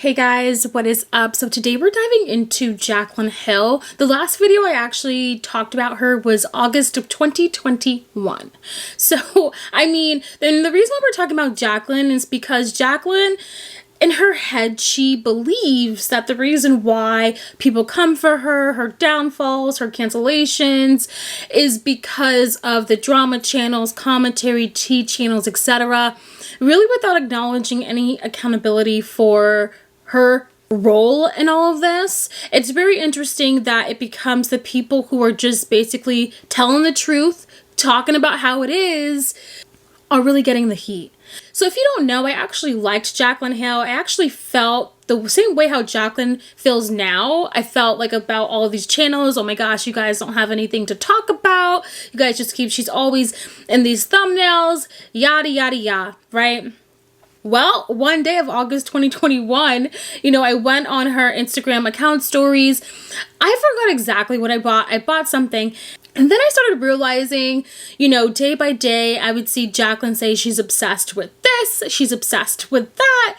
Hey guys, what is up? So today we're diving into JACLYN HILL. The last video I actually talked about her was August of 2021. So, and the reason why we're talking about JACLYN is because JACLYN, in her head, she believes that the reason why people come for her, her downfalls, her cancellations, is because of the drama channels, commentary, tea channels, etc. Really without acknowledging any accountability for her role in all of this. It's very interesting that it becomes the people who are just basically telling the truth, talking about how it is, are really getting the heat. So if you don't know, I actually liked JACLYN HILL. I actually felt the same way how JACLYN feels now. I felt like about all of these channels. Oh my gosh, you guys don't have anything to talk about. You guys just she's always in these thumbnails, yada, yada, yada, right? Well, one day of August 2021, I went on her Instagram account stories. I forgot exactly what I bought. I bought something. And then I started realizing, day by day, I would see JACLYN say she's obsessed with this, she's obsessed with that.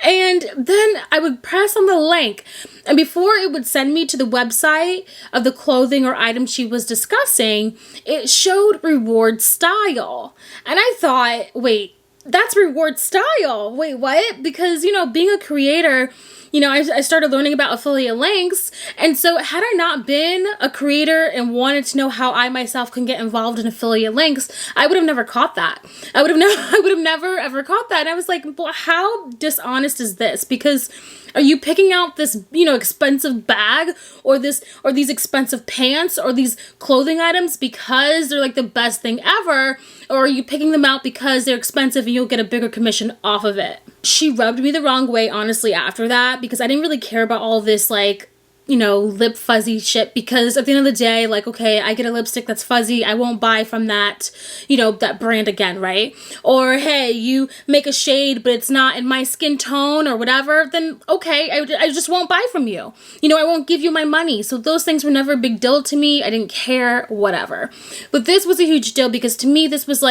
And then I would press on the link. And before it would send me to the website of the clothing or item she was discussing, it showed reward style. And I thought, wait, that's reward style. Wait, what? Because, being a creator, I started learning about affiliate links. And so had I not been a creator and wanted to know how I myself can get involved in affiliate links, I would have never caught that. I would have never ever caught that. And I was like, well, how dishonest is this? Because are you picking out this, expensive bag or these expensive pants or these clothing items because they're like the best thing ever? Or are you picking them out because they're expensive and you'll get a bigger commission off of it? She rubbed me the wrong way, honestly, after that, because I didn't really care about all this, lip fuzzy shit, because at the end of the day, okay, I get a lipstick that's fuzzy, I won't buy from that, that brand again, right? Or, hey, you make a shade, but it's not in my skin tone or whatever, then okay, I just won't buy from you. I won't give you my money. So those things were never a big deal to me. I didn't care, whatever. But this was a huge deal because to me, this was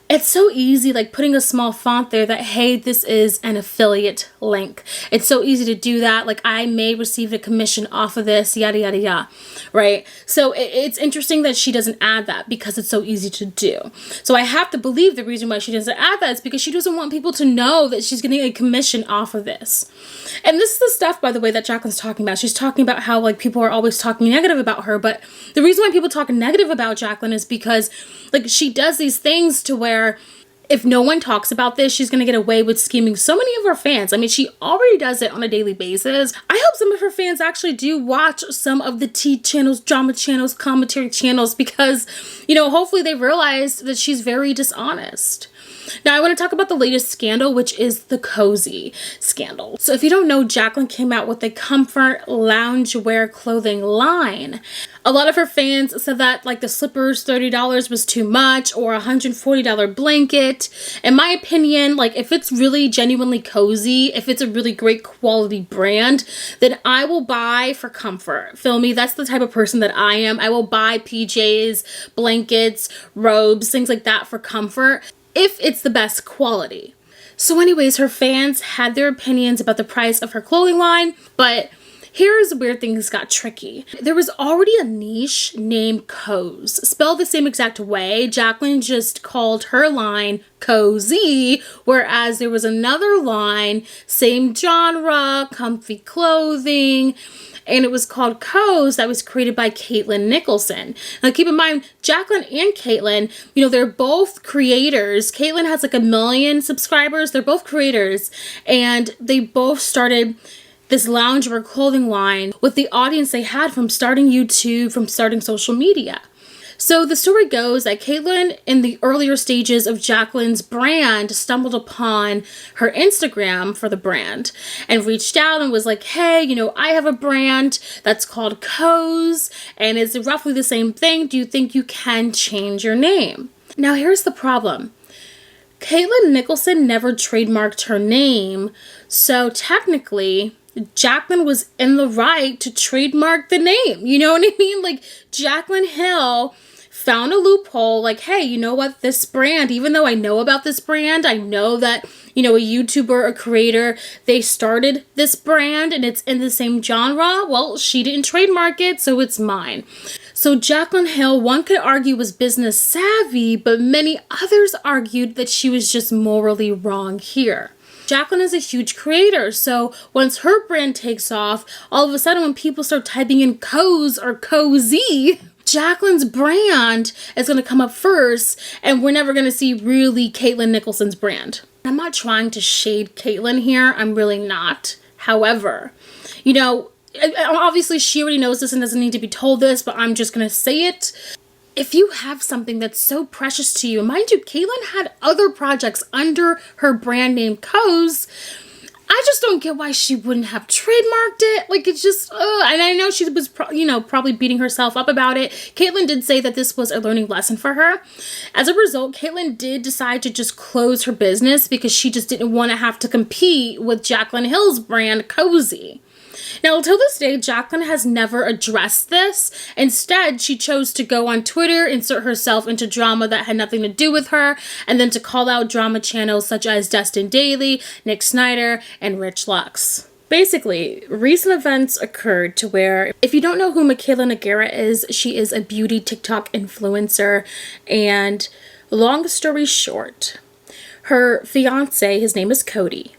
it's so easy, putting a small font there that, hey, this is an affiliate link. It's so easy to do that. I may receive a commission off of this, yada, yada, yada, right? So it's interesting that she doesn't add that because it's so easy to do. So I have to believe the reason why she doesn't add that is because she doesn't want people to know that she's getting a commission off of this. And this is the stuff, by the way, that JACLYN's talking about. She's talking about how, people are always talking negative about her. But the reason why people talk negative about JACLYN is because, she does these things to where if no one talks about this, she's going to get away with scheming so many of her fans. She already does it on a daily basis. I hope some of her fans actually do watch some of the tea channels, drama channels, commentary channels, because, hopefully they realize that she's very dishonest. Now, I want to talk about the latest scandal, which is the cozy scandal. So if you don't know, JACLYN came out with a comfort loungewear clothing line. A lot of her fans said that the slippers, $30 was too much, or a $140 blanket. In my opinion, if it's really genuinely cozy, if it's a really great quality brand, then I will buy for comfort. Feel me? That's the type of person that I am. I will buy PJs, blankets, robes, things like that for comfort, if it's the best quality. So anyways, her fans had their opinions about the price of her clothing line, but here's where things got tricky. There was already a niche named Coz, spelled the same exact way. JACLYN just called her line Cozy, whereas there was another line, same genre, comfy clothing, and it was called Coz, that was created by Caitlin Nicholson. Now keep in mind, JACLYN and Caitlin, they're both creators. Caitlin has 1 million subscribers. They're both creators, and they both started this loungewear clothing line with the audience they had from starting YouTube, from starting social media. So the story goes that Caitlin, in the earlier stages of JACLYN's brand, stumbled upon her Instagram for the brand and reached out and was like, hey, I have a brand that's called Coz and it's roughly the same thing. Do you think you can change your name? Now here's the problem. Caitlin Nicholson never trademarked her name, so technically JACLYN was in the right to trademark the name. You know what I mean? JACLYN Hill found a loophole, like, hey, you know what, this brand, even though I know about this brand, I know that, you know, a YouTuber, a creator, they started this brand and it's in the same genre. Well, she didn't trademark it, so it's mine. So JACLYN Hill, one could argue, was business savvy, but many others argued that she was just morally wrong here. JACLYN is a huge creator, so once her brand takes off, all of a sudden when people start typing in coz or cozy, JACLYN's brand is going to come up first, and we're never going to see really Caitlin Nicholson's brand. I'm not trying to shade Caitlin here. I'm really not. However, you know, obviously she already knows this and doesn't need to be told this, but I'm just going to say it. If you have something that's so precious to you, mind you, Caitlin had other projects under her brand name Coz. I just don't get why she wouldn't have trademarked it. Like, it's just, and I know she was, probably beating herself up about it. Caitlin did say that this was a learning lesson for her. As a result, Caitlin did decide to just close her business because she just didn't want to have to compete with JACLYN Hill's brand, Cozy. Now, until this day, JACLYN has never addressed this. Instead, she chose to go on Twitter, insert herself into drama that had nothing to do with her, and then to call out drama channels such as Destin Daily, Nick Snyder, and Rich Lux. Basically, recent events occurred to where, if you don't know who Michaela Nogueira is, she is a beauty TikTok influencer, and long story short, her fiance, his name is Cody,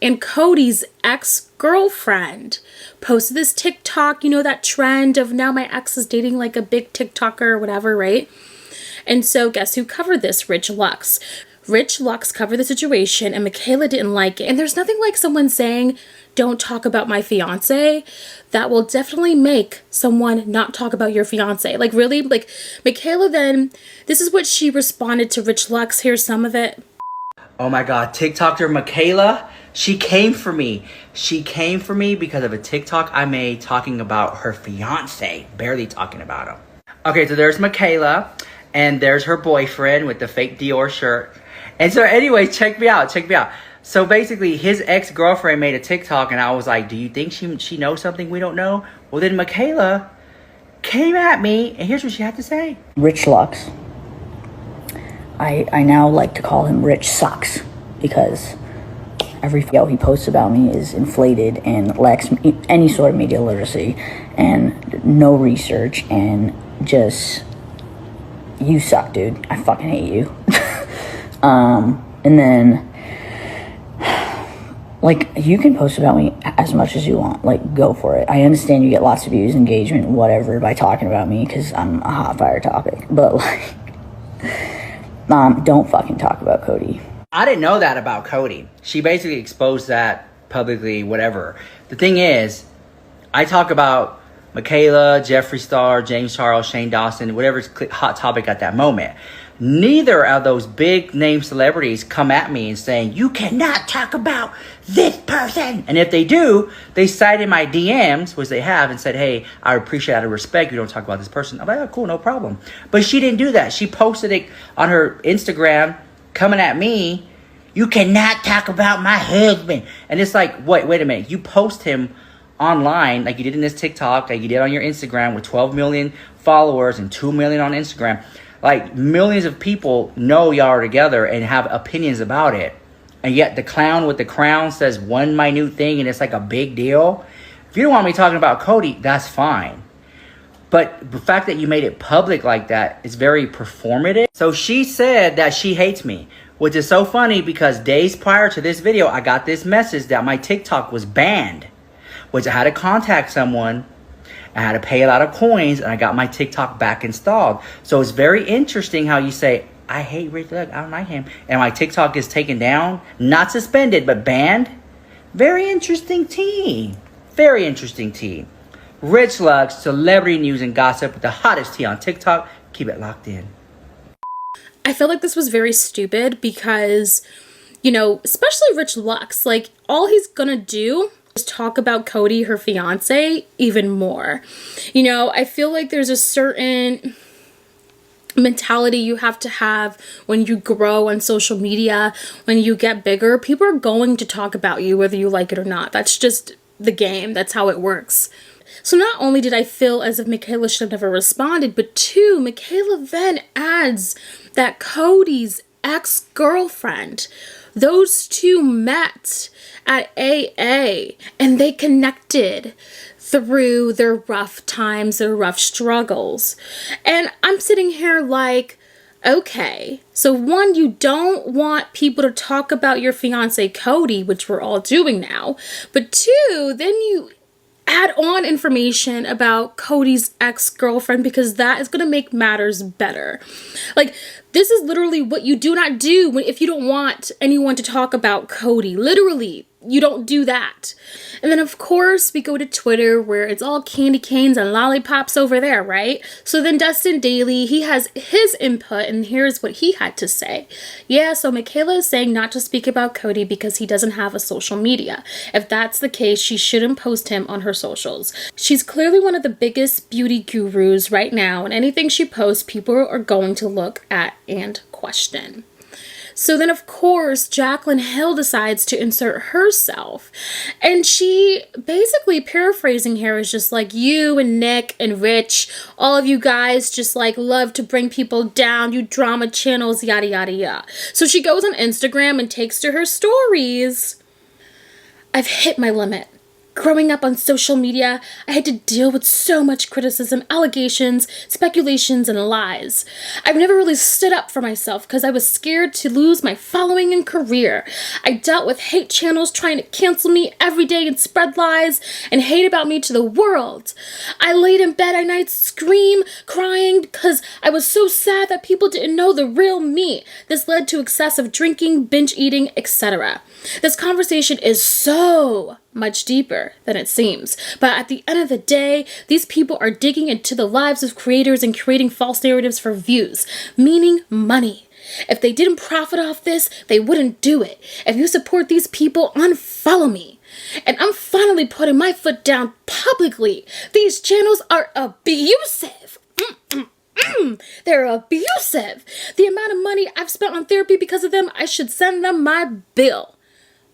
and Cody's ex-girlfriend posted this TikTok, you know, that trend of now my ex is dating like a big TikToker or whatever, right? And so guess who covered this? Rich Lux. Rich Lux covered the situation and Michaela didn't like it. And there's nothing like someone saying, don't talk about my fiance. That will definitely make someone not talk about your fiance. Like, really? Like, Michaela then, this is what she responded to Rich Lux. Here's some of it. Oh my God, TikToker Michaela, she came for me. She came for me because of a TikTok I made talking about her fiance, barely talking about him. Okay, so there's Michaela, and there's her boyfriend with the fake Dior shirt. And so anyway, check me out. So basically, his ex-girlfriend made a TikTok, and I was like, do you think she knows something we don't know? Well, then Michaela came at me, and here's what she had to say. Rich Lux. I now like to call him Rich Sucks because every video he posts about me is inflated and lacks any sort of media literacy and no research and just, you suck, dude. I fucking hate you. And then, like, you can post about me as much as you want. Like, go for it. I understand you get lots of views, engagement, whatever, by talking about me because I'm a hot fire topic. But, like, don't fucking talk about Cody. I didn't know that about Cody. She basically exposed that publicly, whatever. The thing is, I talk about Michaela, Jeffree Star, James Charles, Shane Dawson, whatever's hot topic at that moment. Neither of those big name celebrities come at me and saying, you cannot talk about this person. And if they do, they cite in my DMs, which they have, and said, hey, I appreciate out of respect, you don't talk about this person. I'm like, oh, cool, no problem. But she didn't do that. She posted it on her Instagram coming at me. You cannot talk about my husband. And it's like, wait a minute. You post him online like you did in this TikTok, like you did on your Instagram with 12 million followers and 2 million on Instagram. Like, millions of people know y'all are together and have opinions about it. And yet the clown with the crown says one minute thing and it's like a big deal. If you don't want me talking about Cody, that's fine. But the fact that you made it public like that is very performative. So she said that she hates me, which is so funny because days prior to this video, I got this message that my TikTok was banned, which I had to contact someone. I had to pay a lot of coins, and I got my TikTok back installed. So it's very interesting how you say, I hate Rich Lux, I don't like him. And my TikTok is taken down, not suspended, but banned. Very interesting tea. Very interesting tea. Rich Lux, celebrity news and gossip with the hottest tea on TikTok. Keep it locked in. I feel like this was very stupid because, you know, especially Rich Lux, like, all he's gonna do is talk about Cody, her fiance, even more. You know, I feel like there's a certain mentality you have to have when you grow on social media. When you get bigger, people are going to talk about you whether you like it or not. That's just the game. That's how it works. So not only did I feel as if Michaela should have never responded, but two, Michaela then adds that Cody's ex-girlfriend, those two met at AA and they connected through their rough times, their rough struggles. And I'm sitting here like, okay, so one, you don't want people to talk about your fiance Cody, which we're all doing now, but two, then you add on information about Cody's ex-girlfriend because that is going to make matters better. Like, this is literally what you do not do if you don't want anyone to talk about Cody. Literally, you don't do that. And then, of course, we go to Twitter where it's all candy canes and lollipops over there, right? So then Dustin Daly, he has his input, and here's what he had to say. Yeah, so Michaela is saying not to speak about Cody because he doesn't have a social media. If that's the case, she shouldn't post him on her socials. She's clearly one of the biggest beauty gurus right now, and anything she posts, people are going to look at and question. So then, of course, JACLYN Hill decides to insert herself. And she basically, paraphrasing here, is just like, you and Nick and Rich, all of you guys just like love to bring people down, you drama channels, yada, yada, yada. So she goes on Instagram and takes to her stories. I've hit my limit. Growing up on social media, I had to deal with so much criticism, allegations, speculations, and lies. I've never really stood up for myself because I was scared to lose my following and career. I dealt with hate channels trying to cancel me every day and spread lies and hate about me to the world. I laid in bed at night crying because I was so sad that people didn't know the real me. This led to excessive drinking, binge eating, etc. This conversation is so much deeper than it seems. But at the end of the day, these people are digging into the lives of creators and creating false narratives for views, meaning money. If they didn't profit off this, they wouldn't do it. If you support these people, unfollow me. And I'm finally putting my foot down publicly. These channels are abusive. They're abusive. The amount of money I've spent on therapy because of them, I should send them my bill.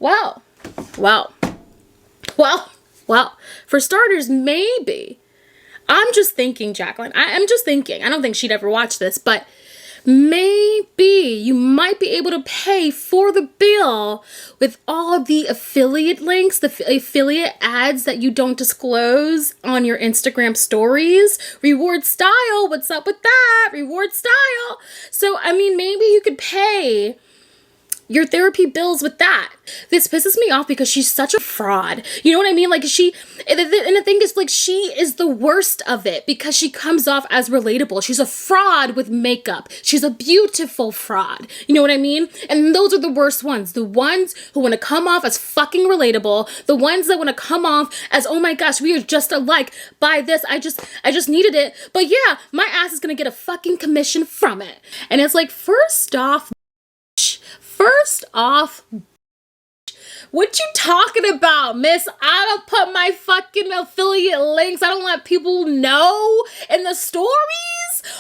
Well, for starters, maybe. I'm just thinking, JACLYN. I'm just thinking. I don't think she'd ever watch this, but maybe you might be able to pay for the bill with all the affiliate links, the affiliate ads that you don't disclose on your Instagram stories. Reward style. What's up with that? Reward style. So, I mean, maybe you could pay your therapy bills with that. This pisses me off because she's such a fraud. You know what I mean? Like, and the thing is, like, she is the worst of it because she comes off as relatable. She's a fraud with makeup. She's a beautiful fraud. You know what I mean? And those are the worst ones. The ones who want to come off as fucking relatable. The ones that want to come off as, oh my gosh, we are just alike. Buy this. I just needed it. But yeah, my ass is going to get a fucking commission from it. And it's like, first off, what you talking about, miss? I don't put my fucking affiliate links. I don't let people know in the stories.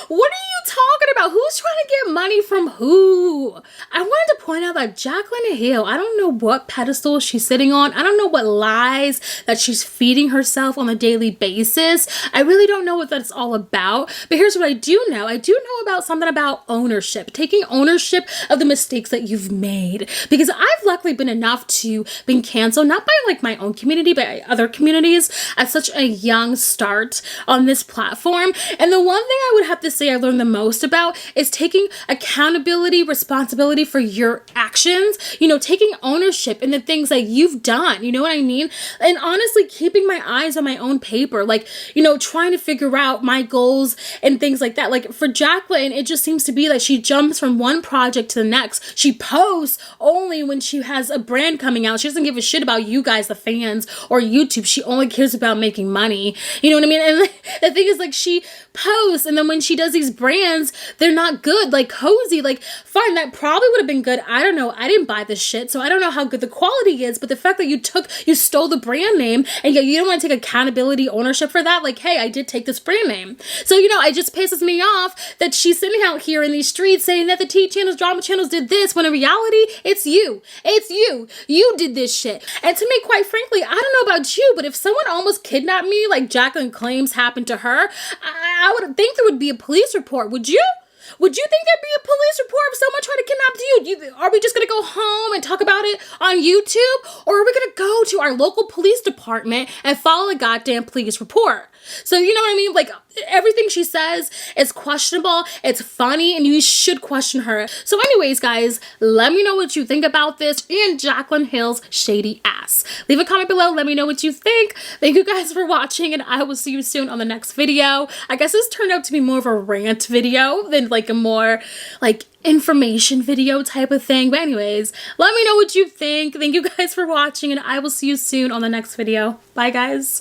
What are you talking about? Who's trying to get money from who? I wanted to point out that JACLYN Hill, I don't know what pedestal she's sitting on. I don't know what lies that she's feeding herself on a daily basis. I really don't know what that's all about. But here's what I do know. I do know about something about ownership, taking ownership of the mistakes that you've made. Because I've luckily been enough to be canceled, not by like my own community, but by other communities at such a young start on this platform. And the one thing I would have to say I learned the most about is taking accountability, responsibility for your actions, you know, taking ownership in the things that you've done, you know what I mean? And honestly, keeping my eyes on my own paper, like, you know, trying to figure out my goals and things like that. Like for JACLYN, it just seems to be like she jumps from one project to the next. She posts only when she has a brand coming out. She doesn't give a shit about you guys, the fans, or YouTube. She only cares about making money. You know what I mean? And the thing is, like, she posts, and then when she does these brands, they're not good. Like Cozy, like, fine, that probably would have been good. I don't know. I didn't buy this shit, so I don't know how good the quality is, but the fact that you stole the brand name, and you don't want to take accountability, ownership for that, like, hey, I did take this brand name. So, you know, it just pisses me off that she's sitting out here in these streets saying that the T channels, drama channels did this, when in reality, it's you. It's you. You did this shit. And to me, quite frankly, I don't know about you, but if someone almost kidnapped me, like JACLYN claims happened to her, I would think there would be a police report. Would you? Would you think there'd be a police report if someone tried to kidnap you? Are we just gonna go home and talk about it on YouTube? Or are we gonna go to our local police department and file a goddamn police report? So you know what I mean? Like, everything she says is questionable, it's funny, and you should question her. So anyways, guys, let me know what you think about this and JACLYN Hill's shady ass. Leave a comment below, let me know what you think. Thank you guys for watching, and I will see you soon on the next video. I guess this turned out to be more of a rant video than like a more like information video type of thing. But anyways, let me know what you think. Thank you guys for watching, and I will see you soon on the next video. Bye, guys.